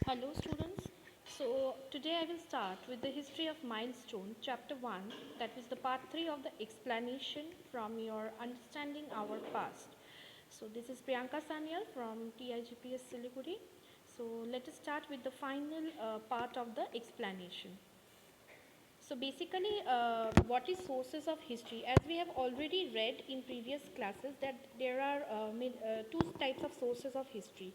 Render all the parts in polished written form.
Hello students. So today I will start with the history of milestone chapter 1, that is the part 3 of the explanation from your understanding our past. So this is Priyanka Sanyal from TIGPS Siliguri. So let us start with the final part of the explanation. So basically, what is sources of history? As we have already read in previous classes that there are two types of sources of history.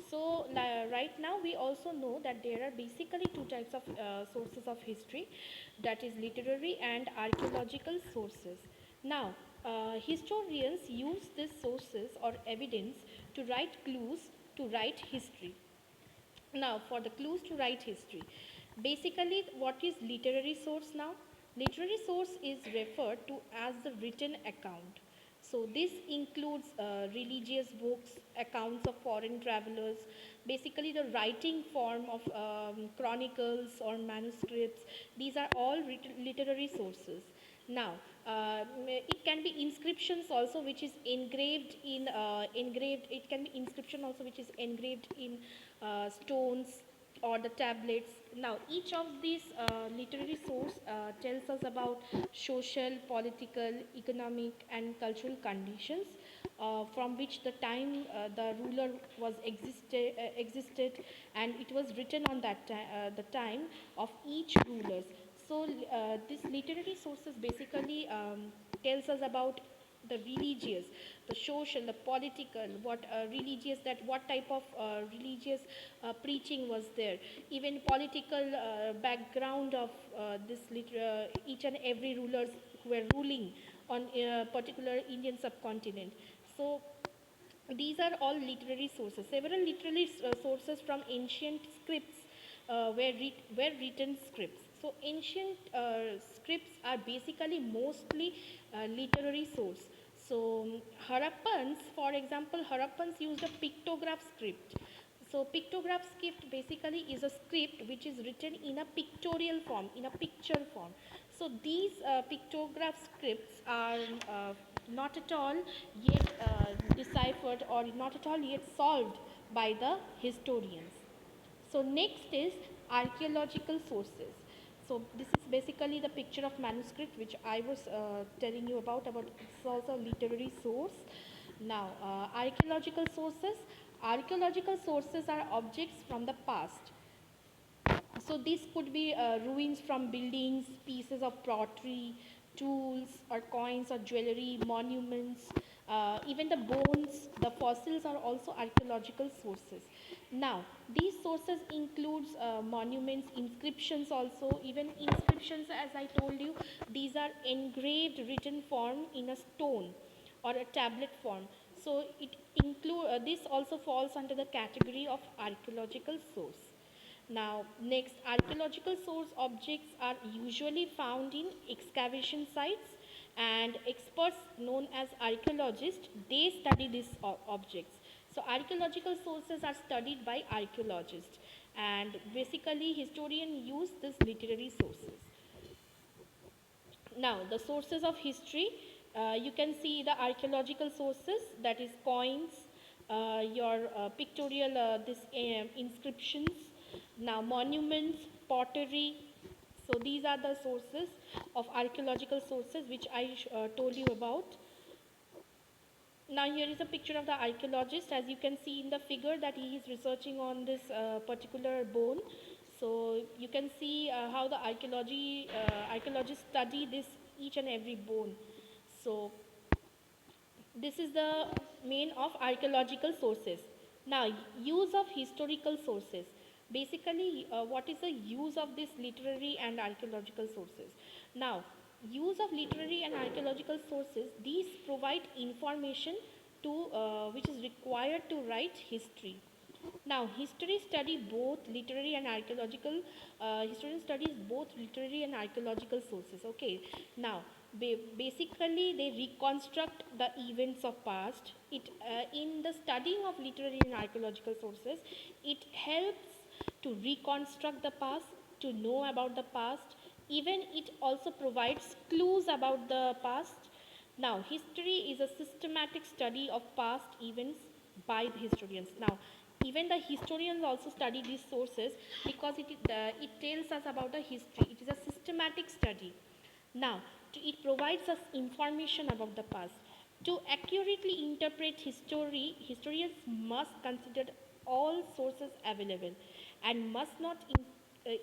So right now we also know that there are basically two types of sources of history, that is literary and archaeological sources. Now, historians use these sources or evidence to write clues to write history. Now, for the clues to write history, basically, what is literary source now? Literary source is referred to as the written account. So, this includes religious books, accounts of foreign travelers, basically, the writing form of chronicles or manuscripts. These are all literary sources. Now, it can be inscriptions also, which is engraved. It can be inscription also, which is engraved in stones or the tablets. Now, each of these literary source tells us about social, political, economic, and cultural conditions from which the time the ruler was existed, and it was written on that the time of each rulers. So this literary sources basically tells us about the religious, the social, the political, what religious, that what type of religious preaching was there, even political background of each and every rulers who were ruling on a particular Indian subcontinent. So these are all literary sources. Several literary sources from ancient scripts were written scripts. So ancient scripts are basically mostly literary source. So Harappans, for example, Harappans used a pictograph script. So pictograph script basically is a script which is written in a pictorial form, in a picture form. So these pictograph scripts are not at all yet deciphered or not at all yet solved by the historians. So next is archaeological sources. So this is basically the picture of manuscript which I was telling you about it's also a literary source. Now archaeological sources. Archaeological sources are objects from the past. So these could be ruins from buildings, pieces of pottery, tools or coins or jewelry, monuments, even the bones, the fossils are also archaeological sources. Now, these sources includes monuments, inscriptions also. Even inscriptions, as I told you, these are engraved written form in a stone or a tablet form. So this also falls under the category of archaeological source. Now, next, archaeological source objects are usually found in excavation sites, and experts known as archaeologists, they study these objects. So, archaeological sources are studied by archaeologists, and basically historians use these literary sources. Now, the sources of history, you can see the archaeological sources, that is coins, your pictorial this inscriptions, now monuments, pottery. So these are the sources of archaeological sources which I told you about. Now here is a picture of the archaeologist. As you can see in the figure that he is researching on this particular bone. So you can see how the archaeologists study this each and every bone. So this is the main of archaeological sources. Now, use of historical sources. Basically, what is the use of this literary and archaeological sources? Now, use of literary and archaeological sources, these provide information to which is required to write history. Now, history study both literary and archaeological. Historian studies both literary and archaeological sources. Okay. Now, basically they reconstruct the events of past. It in the studying of literary and archaeological sources, it helps to reconstruct the past, to know about the past. Even it also provides clues about the past. Now, history is a systematic study of past events by the historians. Now, Even the historians also study these sources because it tells us about the history. It is a systematic study. Now, it provides us information about the past. To accurately interpret history, historians must consider all sources available and must not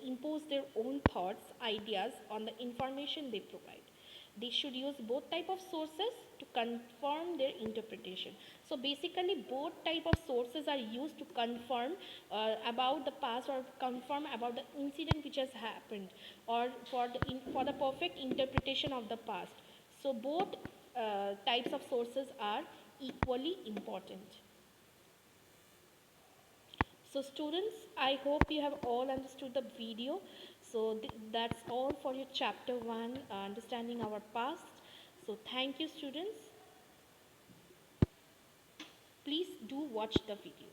impose their own thoughts, ideas on the information they provide. They should use both type of sources to confirm their interpretation. So basically both type of sources are used to confirm about the past or confirm about the incident which has happened or for the perfect interpretation of the past. So both types of sources are equally important. So students, I hope you have all understood the video. So that's all for your chapter 1, understanding our past. So thank you students. Please do watch the video.